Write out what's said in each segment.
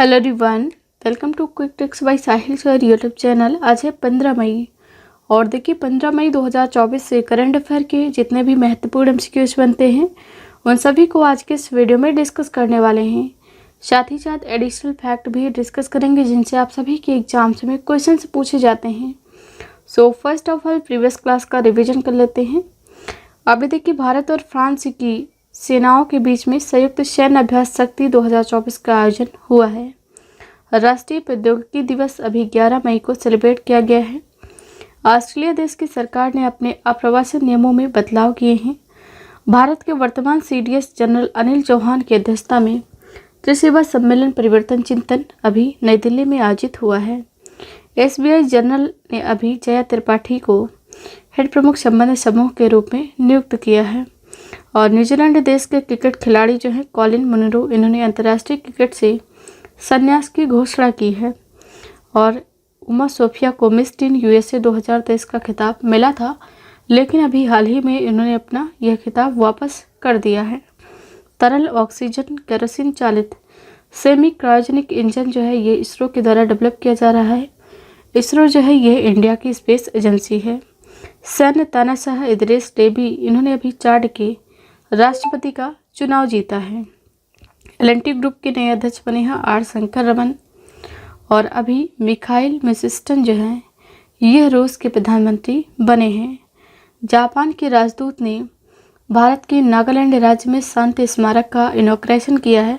Hello everyone, welcome to quick tricks by Sahil sir YouTube channel. आज है 15 मई और देखिए 15 मई 2024 से करंट अफेयर के जितने भी महत्वपूर्ण एमसीक्यूज बनते हैं उन सभी को आज के इस वीडियो में डिस्कस करने वाले हैं। साथ ही साथ एडिशनल फैक्ट भी डिस्कस करेंगे जिनसे आप सभी के एग्जाम्स में क्वेश्चन पूछे जाते हैं। So first of all previous class का रिविजन कर लेते हैं। अभी देखिए भारत और फ्रांस की सेनाओं के बीच में संयुक्त सैन्य अभ्यास शक्ति 2024 का आयोजन हुआ है। राष्ट्रीय प्रौद्योगिकी दिवस अभी 11 मई को सेलिब्रेट किया गया है। ऑस्ट्रेलिया देश की सरकार ने अपने आप्रवासी नियमों में बदलाव किए हैं। भारत के वर्तमान सीडीएस जनरल अनिल चौहान की अध्यक्षता में त्रिसेवा सम्मेलन परिवर्तन चिंतन अभी नई दिल्ली में आयोजित हुआ है। एसबीआई जनरल ने अभी जया त्रिपाठी को हेड प्रमुख संबंध समूह के रूप में नियुक्त किया है। और न्यूजीलैंड देश के क्रिकेट खिलाड़ी जो हैं कॉलिन मुनरो, इन्होंने अंतर्राष्ट्रीय क्रिकेट से संन्यास की घोषणा की है। और उमा सोफिया को मिस टीन यूएसए 2023 का खिताब मिला था, लेकिन अभी हाल ही में इन्होंने अपना यह खिताब वापस कर दिया है। तरल ऑक्सीजन केरोसिन चालित सेमी क्रायोजेनिक इंजन जो है ये इसरो के द्वारा डेवलप किया जा रहा है। इसरो जो है यह इंडिया की स्पेस एजेंसी है। सैन्य तानाशाह इदरीस डेबी, इन्होंने अभी चाड के राष्ट्रपति का चुनाव जीता है। एल&टी ग्रुप के नए अध्यक्ष बने हैं आर शंकर रमन। और अभी मिखाइल मिशिस्टिन जो हैं यह रूस के प्रधानमंत्री बने हैं। जापान के राजदूत ने भारत के नागालैंड राज्य में शांति स्मारक का इनॉग्रेशन किया है।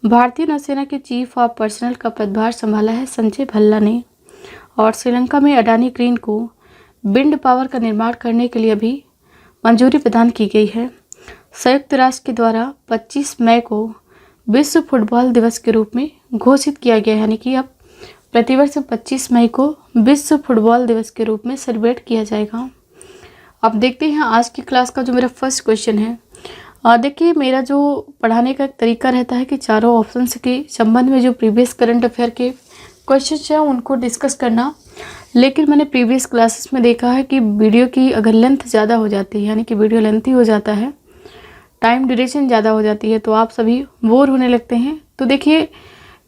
भारतीय नौसेना के चीफ ऑफ पर्सनल का पदभार संभाला है संजय भल्ला ने। और श्रीलंका में अडानी ग्रीन को विंड पावर का निर्माण करने के लिए अभी मंजूरी प्रदान की गई है। संयुक्त राष्ट्र के द्वारा 25 मई को विश्व फुटबॉल दिवस के रूप में घोषित किया गया है, यानी कि अब प्रतिवर्ष 25 मई को विश्व फुटबॉल दिवस के रूप में सेलिब्रेट किया जाएगा। अब देखते हैं आज की क्लास का जो मेरा फर्स्ट क्वेश्चन है। देखिए मेरा जो पढ़ाने का तरीका रहता है कि चारों ऑप्शंस के संबंध में जो प्रीवियस करंट अफेयर के क्वेश्चन हैं उनको डिस्कस करना, लेकिन मैंने प्रीवियस क्लासेस में देखा है कि वीडियो की अगर लेंथ ज़्यादा हो जाती है, यानी कि वीडियो लेंथी हो जाता है, टाइम ड्यूरेशन ज़्यादा हो जाती है, तो आप सभी बोर होने लगते हैं। तो देखिए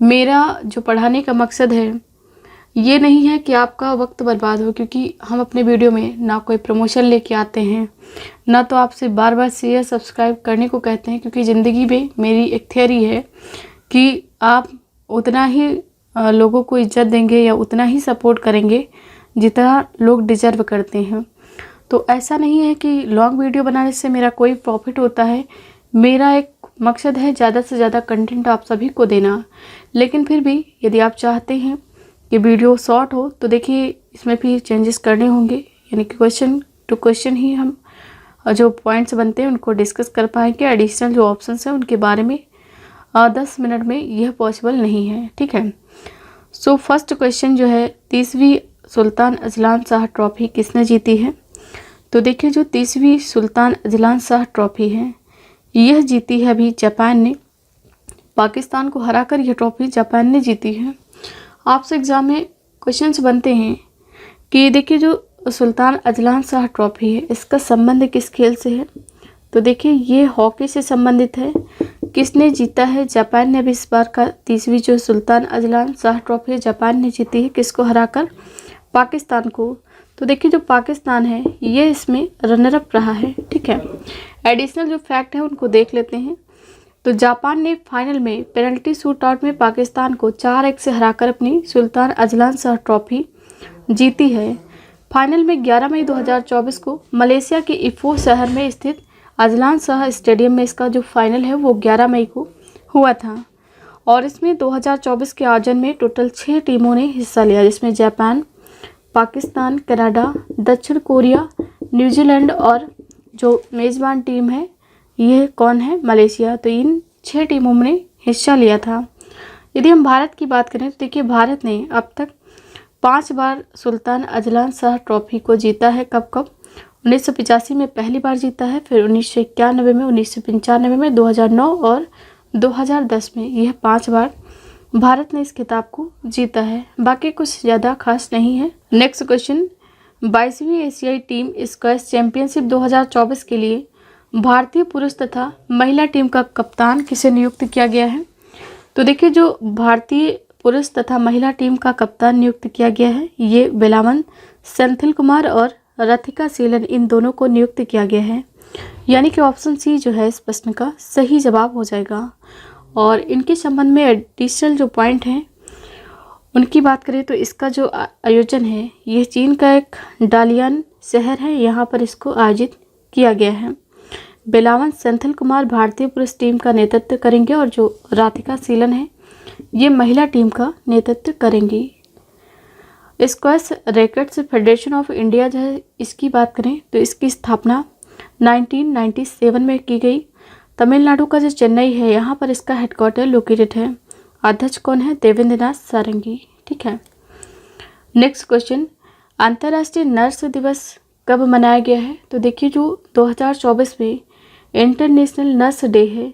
मेरा जो पढ़ाने का मकसद है ये नहीं है कि आपका वक्त बर्बाद हो, क्योंकि हम अपने वीडियो में ना कोई प्रमोशन लेके आते हैं, ना तो आपसे बार बार शेयर सब्सक्राइब करने को कहते हैं, क्योंकि ज़िंदगी में मेरी एक थियरी है कि आप उतना ही लोगों को इज्जत देंगे या उतना ही सपोर्ट करेंगे जितना लोग डिजर्व करते हैं। तो ऐसा नहीं है कि लॉन्ग वीडियो बनाने से मेरा कोई प्रॉफिट होता है। मेरा एक मकसद है ज़्यादा से ज़्यादा कंटेंट आप सभी को देना। लेकिन फिर भी यदि आप चाहते हैं कि वीडियो शॉर्ट हो तो देखिए इसमें भी चेंजेस करने होंगे, यानी कि क्वेश्चन टू क्वेश्चन ही हम जो पॉइंट्स बनते हैं उनको डिस्कस कर पाएंगे। एडिशनल जो ऑप्शंस हैं उनके बारे में 10 मिनट में यह पॉसिबल नहीं है, ठीक है। सो फर्स्ट क्वेश्चन जो है 30वीं सुल्तान अजलान शाह ट्रॉफी किसने जीती है? तो देखिए जो 30वीं सुल्तान अजलान शाह ट्रॉफी है यह जीती है अभी जापान ने। पाकिस्तान को हराकर यह ट्रॉफी जापान ने जीती है। आपसे एग्जाम में क्वेश्चंस बनते हैं कि देखिए जो सुल्तान अजलान शाह ट्रॉफी है इसका संबंध किस खेल से है? तो देखिए ये हॉकी से संबंधित है। किसने जीता है? जापान ने भी इस बार का 30वीं जो सुल्तान अजलान शाह ट्रॉफी है जापान ने जीती है। किसको हराकर? पाकिस्तान को। तो देखिए जो पाकिस्तान है ये इसमें रनर अप रहा है, ठीक है। एडिशनल जो फैक्ट है उनको देख लेते हैं। तो जापान ने फाइनल में पेनल्टी शूट आउट में पाकिस्तान को 4-1 से हराकर अपनी सुल्तान अजलान शाह ट्रॉफी जीती है। फाइनल में 11 मई 2024 को मलेशिया के इफो शहर में स्थित अजलान शाह स्टेडियम में इसका जो फाइनल है वो 11 मई को हुआ था। और इसमें 2024 के आयोजन में टोटल 6 टीमों ने हिस्सा लिया, जिसमें जापान, पाकिस्तान, कनाडा, दक्षिण कोरिया, न्यूजीलैंड और जो मेज़बान टीम है ये कौन है? मलेशिया। तो इन 6 टीमों ने हिस्सा लिया था। यदि हम भारत की बात करें तो देखिए भारत ने अब तक 5 बार सुल्तान अजलान शाह ट्रॉफी को जीता है। कब कब? 1985 में पहली बार जीता है, फिर 1991 में, 1995 में, 2009 और 2010 में। यह 5 बार भारत ने इस खिताब को जीता है। बाकी कुछ ज़्यादा खास नहीं है। नेक्स्ट क्वेश्चन, 22वीं एशियाई टीम स्क्वैश चैंपियनशिप 2024 के लिए भारतीय पुरुष तथा महिला टीम का कप्तान किसे नियुक्त किया गया है? तो देखिए जो भारतीय पुरुष तथा महिला टीम का कप्तान नियुक्त किया गया है ये बिलावन सेंथिल कुमार और रथिका सीलन, इन दोनों को नियुक्त किया गया है। यानी कि ऑप्शन सी जो है इस प्रश्न का सही जवाब हो जाएगा। और इनके संबंध में एडिशनल जो पॉइंट हैं उनकी बात करें तो इसका जो आयोजन है ये चीन का एक डालियन शहर है, यहाँ पर इसको आयोजित किया गया है। बिलावन सेंथिल कुमार भारतीय पुरुष टीम का नेतृत्व करेंगे और जो राधिका सीलन है ये महिला टीम का नेतृत्व करेंगी। Squash rackets federation of India जो है इसकी बात करें तो इसकी स्थापना 1997 में की गई। तमिलनाडु का जो चेन्नई है यहाँ पर इसका हेडक्वार्टर लोकेटेड है। अध्यक्ष कौन है? देवेंद्र नाथ सारंगी। ठीक है। नेक्स्ट क्वेश्चन, अंतर्राष्ट्रीय नर्स दिवस कब मनाया गया है? तो देखिए जो 2024 में इंटरनेशनल नर्स डे है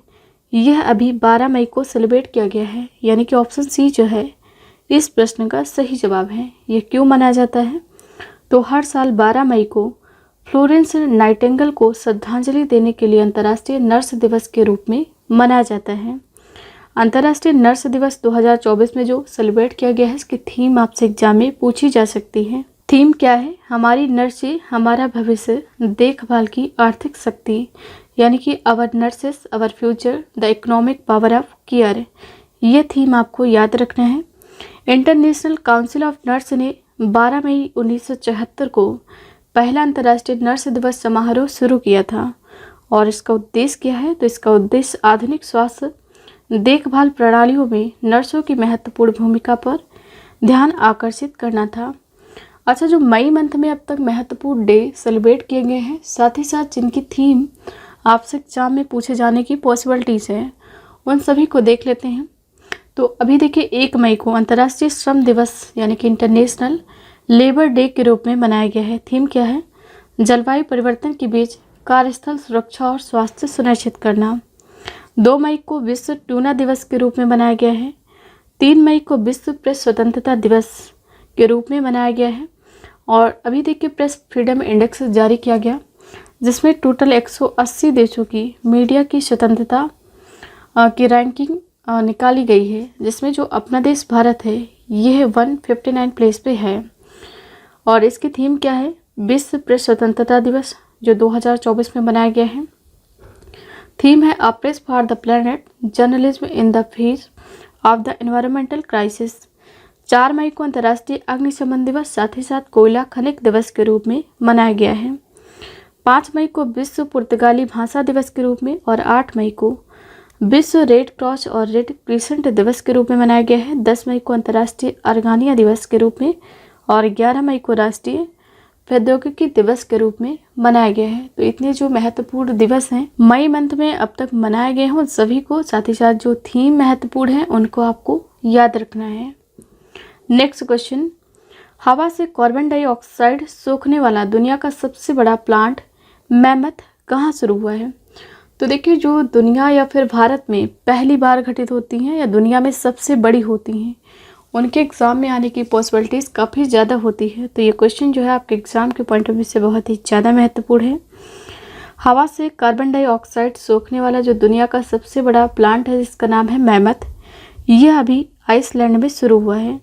यह अभी 12 मई को सेलिब्रेट किया गया है। यानी कि ऑप्शन सी जो है इस प्रश्न का सही जवाब है। यह क्यों मनाया जाता है? तो हर साल 12 मई को फ्लोरेंस नाइटिंगेल को श्रद्धांजलि देने के लिए अंतर्राष्ट्रीय नर्स दिवस के रूप में मनाया जाता है। अंतर्राष्ट्रीय नर्स दिवस 2024 में जो सेलिब्रेट किया गया है इसकी थीम आपसे एग्जाम में पूछी जा सकती है। थीम क्या है? हमारी नर्सें हमारा भविष्य, देखभाल की आर्थिक शक्ति, यानी कि our nurses our future, the economic power of care. ये थीम आपको याद रखना है। इंटरनेशनल काउंसिल ऑफ नर्स ने 12 मई 1974 को पहला अंतर्राष्ट्रीय नर्स दिवस समारोह शुरू किया था। और इसका उद्देश्य क्या है? तो इसका उद्देश्य आधुनिक स्वास्थ्य देखभाल प्रणालियों में नर्सों की महत्वपूर्ण भूमिका पर ध्यान आकर्षित करना था। अच्छा, जो मई मंथ में अब तक महत्वपूर्ण डे सेलिब्रेट किए गए हैं, साथ ही साथ जिनकी थीम आपसे एग्जाम में पूछे जाने की पॉसिबिलिटीज़ है, उन सभी को देख लेते हैं। तो अभी देखिए 1 मई को अंतर्राष्ट्रीय श्रम दिवस यानी कि इंटरनेशनल लेबर डे के रूप में मनाया गया है। थीम क्या है? जलवायु परिवर्तन के बीच कार्यस्थल सुरक्षा और स्वास्थ्य सुनिश्चित करना। 2 मई को विश्व टूना दिवस के रूप में मनाया गया है। 3 मई को विश्व प्रेस स्वतंत्रता दिवस के रूप में मनाया गया है। और अभी देखिए प्रेस फ्रीडम इंडेक्स जारी किया गया जिसमें टोटल 180 देशों की मीडिया की स्वतंत्रता की रैंकिंग निकाली गई है, जिसमें जो अपना देश भारत है यह 159 प्लेस पे है। और इसकी थीम क्या है? विश्व प्रेस स्वतंत्रता दिवस जो 2024 में मनाया गया है। थीम है a press for the planet, journalism in the face of the environmental crisis. 4 मई को अंतर्राष्ट्रीय अग्निशमन दिवस साथ ही साथ कोयला खनिक दिवस के रूप में मनाया गया है। 5 मई को विश्व पुर्तगाली भाषा दिवस के रूप में और 8 मई को विश्व रेड क्रॉस और रेड क्रिसेंट दिवस के रूप में मनाया गया है। 10 मई को अंतर्राष्ट्रीय अर्गानिया दिवस के रूप में और 11 मई को राष्ट्रीय प्रौद्योगिकी दिवस के रूप में मनाया गया है। तो इतने जो महत्वपूर्ण दिवस हैं मई मंथ में अब तक मनाए गए हैं उन सभी को, साथ ही साथ जो थीम महत्वपूर्ण है उनको आपको याद रखना है। नेक्स्ट क्वेश्चन, हवा से कार्बन डाइऑक्साइड सोखने वाला दुनिया का सबसे बड़ा प्लांट मैमथ कहाँ शुरू हुआ है? तो देखिए जो दुनिया या फिर भारत में पहली बार घटित होती हैं या दुनिया में सबसे बड़ी होती हैं उनके एग्ज़ाम में आने की पॉसिबिलिटीज़ काफ़ी ज़्यादा होती है। तो ये क्वेश्चन जो है आपके एग्ज़ाम के पॉइंट ऑफ व्यू से बहुत ही ज़्यादा महत्वपूर्ण है। हवा से कार्बन डाइऑक्साइड सोखने वाला जो दुनिया का सबसे बड़ा प्लांट है जिसका नाम है मैमथ, यह अभी आइसलैंड में शुरू हुआ है।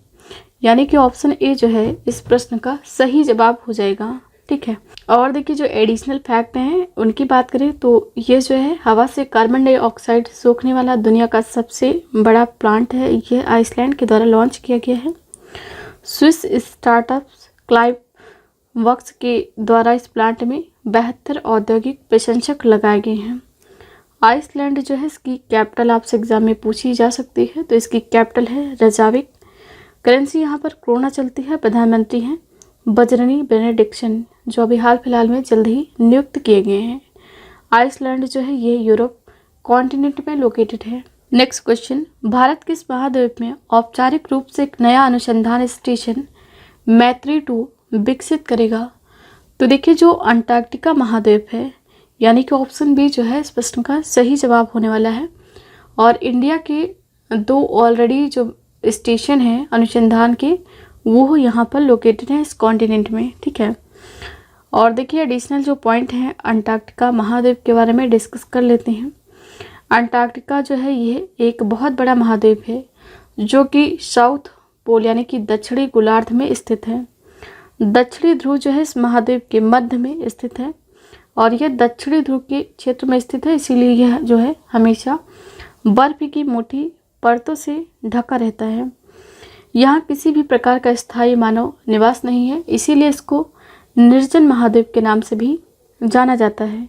यानी कि ऑप्शन ए जो है इस प्रश्न का सही जवाब हो जाएगा। ठीक है। और देखिए जो एडिशनल फैक्ट हैं उनकी बात करें तो ये जो है हवा से कार्बन डाइऑक्साइड सोखने वाला दुनिया का सबसे बड़ा प्लांट है। यह आइसलैंड के द्वारा लॉन्च किया गया है। स्विस स्टार्टअप क्लाइव वर्क्स के द्वारा इस प्लांट में 72 औद्योगिक प्रशंसक लगाए गए हैं। आइसलैंड जो है इसकी कैपिटल आपसे एग्जाम में पूछी जा सकती है, तो इसकी कैपिटल है रेकयाविक। करेंसी यहाँ पर क्रोना चलती है। प्रधानमंत्री हैं बजरनी बेनेडिक्शन जो अभी हाल फिलहाल में जल्द ही नियुक्त किए गए हैं। आइसलैंड जो है ये यूरोप कॉन्टिनेंट में लोकेटेड है। नेक्स्ट क्वेश्चन, भारत किस महाद्वीप में औपचारिक रूप से एक नया अनुसंधान स्टेशन मैत्री-2 विकसित करेगा? तो देखिए जो अंटार्कटिका महाद्वीप है यानी कि ऑप्शन बी जो है इस प्रश्न का सही जवाब होने वाला है। और इंडिया के 2 ऑलरेडी जो स्टेशन हैं अनुसंधान के वो यहाँ पर लोकेटेड है इस कॉन्टिनेंट में। ठीक है। और देखिए एडिशनल जो पॉइंट हैं अंटार्कटिका महाद्वीप के बारे में डिस्कस कर लेते हैं। अंटार्कटिका जो है ये एक बहुत बड़ा महाद्वीप है जो कि साउथ पोल यानी कि दक्षिणी गोलार्ध में स्थित है। दक्षिणी ध्रुव जो है इस महाद्वीप के मध्य में स्थित है और यह दक्षिणी ध्रुव के क्षेत्र में स्थित है, इसीलिए यह जो है हमेशा बर्फ की मोटी परतों से ढका रहता है। यहाँ किसी भी प्रकार का स्थायी मानव निवास नहीं है, इसीलिए इसको निर्जन महाद्वीप के नाम से भी जाना जाता है।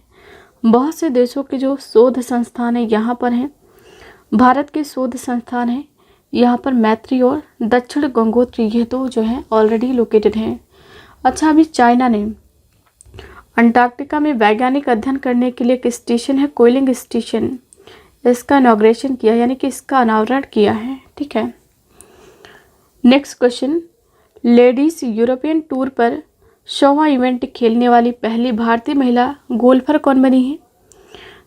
बहुत से देशों के जो शोध संस्थान है यहाँ पर हैं। भारत के शोध संस्थान है यहाँ पर मैत्री और दक्षिण गंगोत्री, ये तो जो है ऑलरेडी लोकेटेड हैं। अच्छा, अभी चाइना ने अंटार्कटिका में वैज्ञानिक अध्ययन करने के लिए एक स्टेशन है कोइलिंग स्टेशन, इसका इनॉग्रेशन किया यानी कि इसका अनावरण किया है। ठीक है, next question, ladies European tour पर 100वां इवेंट खेलने वाली पहली भारतीय महिला गोल्फर कौन बनी है?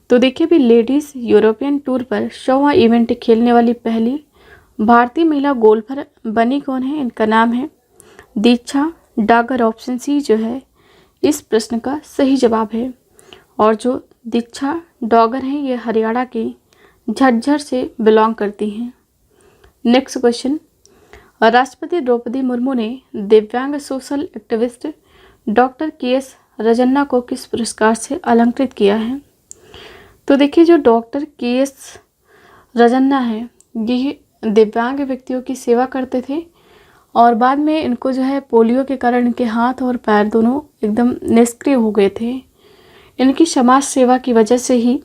तो देखिए भी लेडीज यूरोपियन टूर पर 100वां इवेंट खेलने वाली पहली भारतीय महिला गोल्फर बनी कौन है? इनका नाम है दीक्षा डागर। ऑप्शन सी जो है इस प्रश्न का सही जवाब है। और जो दीक्षा डागर हैं ये हरियाणा के झज्जर से बिलोंग करती हैं। नेक्स्ट क्वेश्चन, राष्ट्रपति द्रौपदी मुर्मू ने दिव्यांग social activist doctor KS. Rajanna को किस पुरस्कार से अलंकृत किया है? तो देखिए जो डॉक्टर के.एस. रजन्ना है ये दिव्यांग व्यक्तियों की सेवा करते थे और बाद में इनको जो है पोलियो के कारण इनके हाथ और पैर दोनों एकदम निष्क्रिय हो गए थे। इनकी समाज सेवा की वजह से ही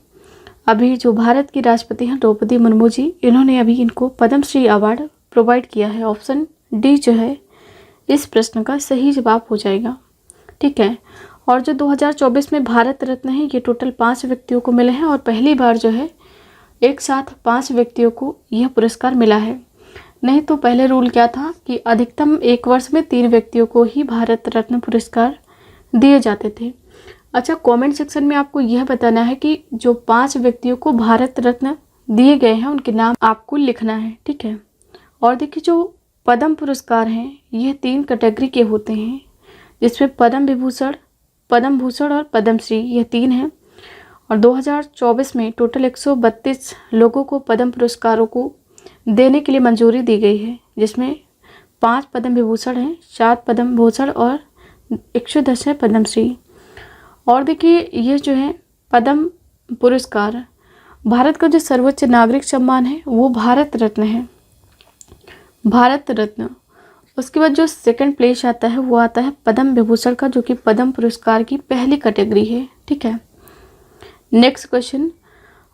अभी जो भारत की राष्ट्रपति हैं द्रौपदी मुर्मू जी, इन्होंने अभी इनको पद्मश्री अवार्ड प्रोवाइड किया है। ऑप्शन डी जो है इस प्रश्न का सही जवाब हो जाएगा। ठीक है, और जो 2024 में भारत रत्न है ये टोटल 5 व्यक्तियों को मिले हैं और पहली बार जो है एक साथ 5 व्यक्तियों को यह पुरस्कार मिला है। नहीं तो पहले रूल क्या था कि अधिकतम एक वर्ष में 3 व्यक्तियों को ही भारत रत्न पुरस्कार दिए जाते थे। अच्छा, कमेंट सेक्शन में आपको यह बताना है कि जो 5 व्यक्तियों को भारत रत्न दिए गए हैं उनके नाम आपको लिखना है। ठीक है, और देखिए जो पद्म पुरस्कार हैं ये 3 कैटेगरी के होते हैं, जिसमें पद्म भूषण और पद्मश्री ये 3 हैं। और 2024 में टोटल 132 लोगों को पद्म पुरस्कारों को देने के लिए मंजूरी दी गई है, जिसमें 5 पद्म विभूषण हैं, 7 पद्म भूषण और 110 है पद्मश्री। और देखिए ये जो है पद्म पुरस्कार भारत का जो सर्वोच्च नागरिक सम्मान है वो भारत रत्न है, भारत रत्न। उसके बाद जो सेकंड प्लेस आता है वो आता है पद्म विभूषण का, जो कि पद्म पुरस्कार की पहली कैटेगरी है। ठीक है, नेक्स्ट क्वेश्चन,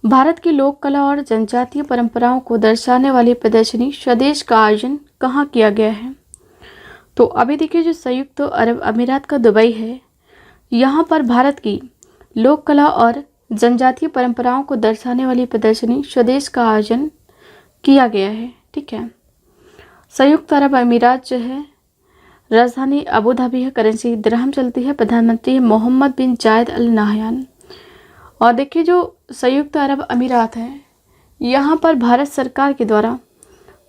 भारत की लोक कला और जनजातीय परंपराओं को दर्शाने वाली प्रदर्शनी स्वदेश का आयोजन कहाँ किया गया है? तो अभी देखिए जो संयुक्त अरब अमीरात का दुबई है, यहाँ पर भारत की लोक कला और जनजातीय परंपराओं को दर्शाने वाली प्रदर्शनी स्वदेश का आयोजन किया गया है। ठीक है, संयुक्त अरब अमीरात जो है राजधानी अबू धाबी है, करेंसी दिरहम चलती है, प्रधानमंत्री है मोहम्मद बिन जायद अल नाहयान। और देखिए जो संयुक्त अरब अमीरात है यहाँ पर भारत सरकार के द्वारा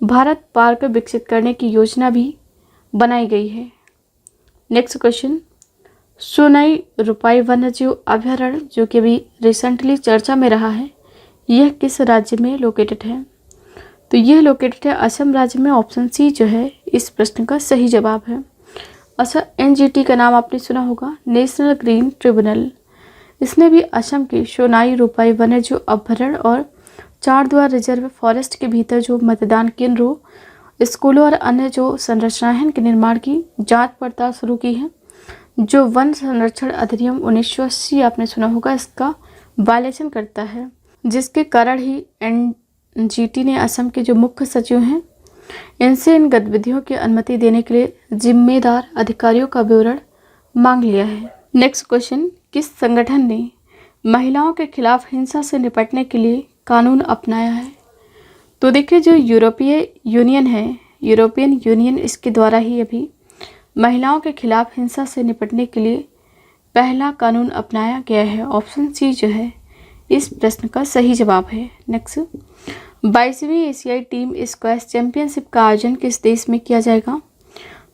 भारत पार्क विकसित करने की योजना भी बनाई गई है। नेक्स्ट क्वेश्चन, सोनाई रुपाई वन्यजीव अभयारण्य जो कि अभी रिसेंटली चर्चा में रहा है, यह किस राज्य में लोकेटेड है? तो यह लोकेटेड है असम राज्य में। ऑप्शन सी जो है इस प्रश्न का सही जवाब है। अच्छा, एनजीटी का नाम आपने सुना होगा, नेशनल ग्रीन ट्रिब्यूनल। इसने भी असम के सोनाई रुपाई वन्यजीव अभयारण्य और 4 द्वार रिजर्व फॉरेस्ट के भीतर जो मतदान केंद्रों, स्कूलों और अन्य जो संरचनाएं हैं इनके निर्माण की जांच पड़ताल शुरू की है। जो वन संरक्षण अधिनियम 1980 आपने सुना होगा, इसका वायलेशन करता है, जिसके कारण ही एनजीटी ने असम के जो मुख्य सचिव हैं इनसे इन गतिविधियों की अनुमति देने के लिए जिम्मेदार अधिकारियों का विवरण मांग लिया है। नेक्स्ट क्वेश्चन, किस संगठन ने महिलाओं के खिलाफ हिंसा से निपटने के लिए कानून अपनाया है? तो देखिए जो यूरोपीय यूनियन है, यूरोपियन यूनियन, इसके द्वारा ही अभी महिलाओं के खिलाफ हिंसा से निपटने के लिए पहला कानून अपनाया गया है। ऑप्शन सी जो है इस प्रश्न का सही जवाब है। नेक्स्ट, 22वीं एशियाई टीम स्क्वैश चैंपियनशिप का आयोजन किस देश में किया जाएगा?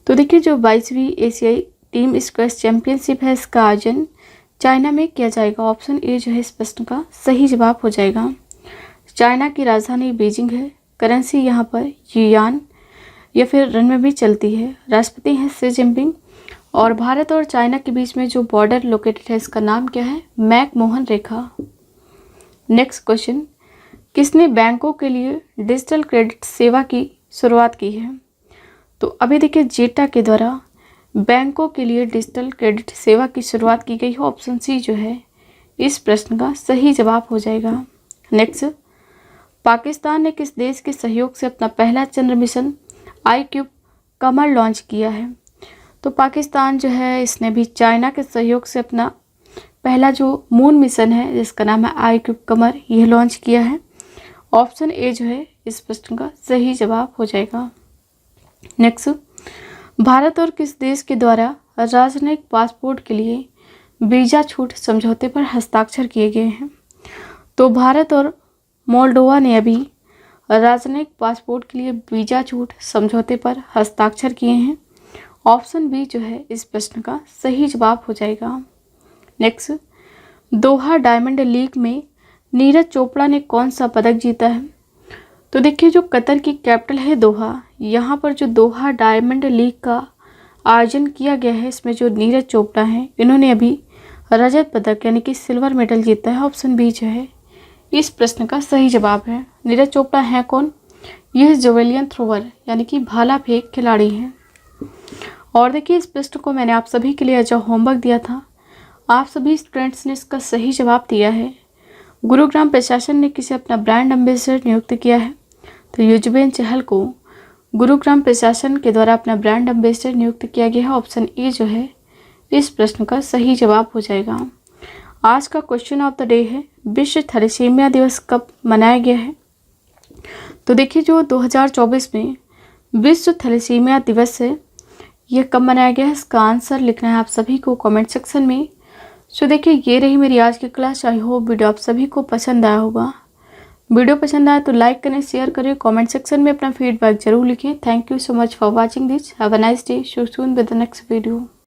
तो देखिए जो 22वीं एशियाई टीम स्क्वैश चैंपियनशिप है इसका आयोजन चाइना में किया जाएगा। ऑप्शन ए जो है इस प्रश्न का सही जवाब हो जाएगा। चाइना की राजधानी बीजिंग है। करेंसी यहाँ पर युआन या फिर रन में भी चलती है। राष्ट्रपति हैं शी जिनपिंग। और भारत और चाइना के बीच में जो बॉर्डर लोकेटेड है इसका नाम क्या है? मैकमोहन रेखा। नेक्स्ट क्वेश्चन, किसने बैंकों के लिए डिजिटल क्रेडिट सेवा की शुरुआत की है? तो अभी देखिए जेटा के द्वारा बैंकों के लिए डिजिटल क्रेडिट सेवा की शुरुआत की गई है। ऑप्शन सी जो है इस प्रश्न का सही जवाब हो जाएगा। नेक्स्ट, पाकिस्तान ने किस देश के सहयोग से अपना पहला चंद्र मिशन iCube कमर लॉन्च किया है? तो पाकिस्तान जो है इसने भी चाइना के सहयोग से अपना पहला जो मून मिशन है जिसका नाम है iCube कमर, यह लॉन्च किया है। ऑप्शन ए जो है इस प्रश्न का सही जवाब हो जाएगा। नेक्स्ट, भारत और किस देश के द्वारा राजनयिक पासपोर्ट के लिए वीज़ा छूट समझौते पर हस्ताक्षर किए गए हैं? तो भारत और मोल्डोवा ने अभी राजनयिक पासपोर्ट के लिए वीज़ा छूट समझौते पर हस्ताक्षर किए हैं। ऑप्शन बी जो है इस प्रश्न का सही जवाब हो जाएगा। नेक्स्ट, दोहा डायमंड लीग में नीरज चोपड़ा ने कौन सा पदक जीता है? तो देखिए जो कतर की कैपिटल है दोहा, यहाँ पर जो दोहा डायमंड लीग का आयोजन किया गया है इसमें जो नीरज चोपड़ा हैं इन्होंने अभी रजत पदक यानी कि सिल्वर मेडल जीता है। ऑप्शन बी जो है इस प्रश्न का सही जवाब है। नीरज चोपड़ा हैं कौन? यह जेवेलियन थ्रोवर यानी कि भाला फेंक खिलाड़ी हैं। और देखिए इस प्रश्न को मैंने आप सभी के लिए जो होमवर्क दिया था, आप सभी स्टूडेंट्स ने इसका सही जवाब दिया है। गुरुग्राम प्रशासन ने किसे अपना ब्रांड एम्बेसडर नियुक्त किया है? तो युजवेंद्र चहल को गुरुग्राम प्रशासन के द्वारा अपना ब्रांड एम्बेसडर नियुक्त किया गया है। ऑप्शन ए जो है इस प्रश्न का सही जवाब हो जाएगा। आज का क्वेश्चन ऑफ द डे है, विश्व थैलेसीमिया दिवस कब मनाया गया है? तो देखिए जो 2024 में विश्व थैलेसीमिया दिवस है यह कब मनाया गया है, इसका आंसर लिखना है आप सभी को कमेंट सेक्शन में। सो देखिए ये रही मेरी आज की क्लास। आई होप वीडियो आप सभी को पसंद आया होगा। वीडियो पसंद आया तो लाइक करें, शेयर करें, कमेंट सेक्शन में अपना फीडबैक जरूर लिखें। Thank you so much for watching this. Have a nice day. So soon with the next video.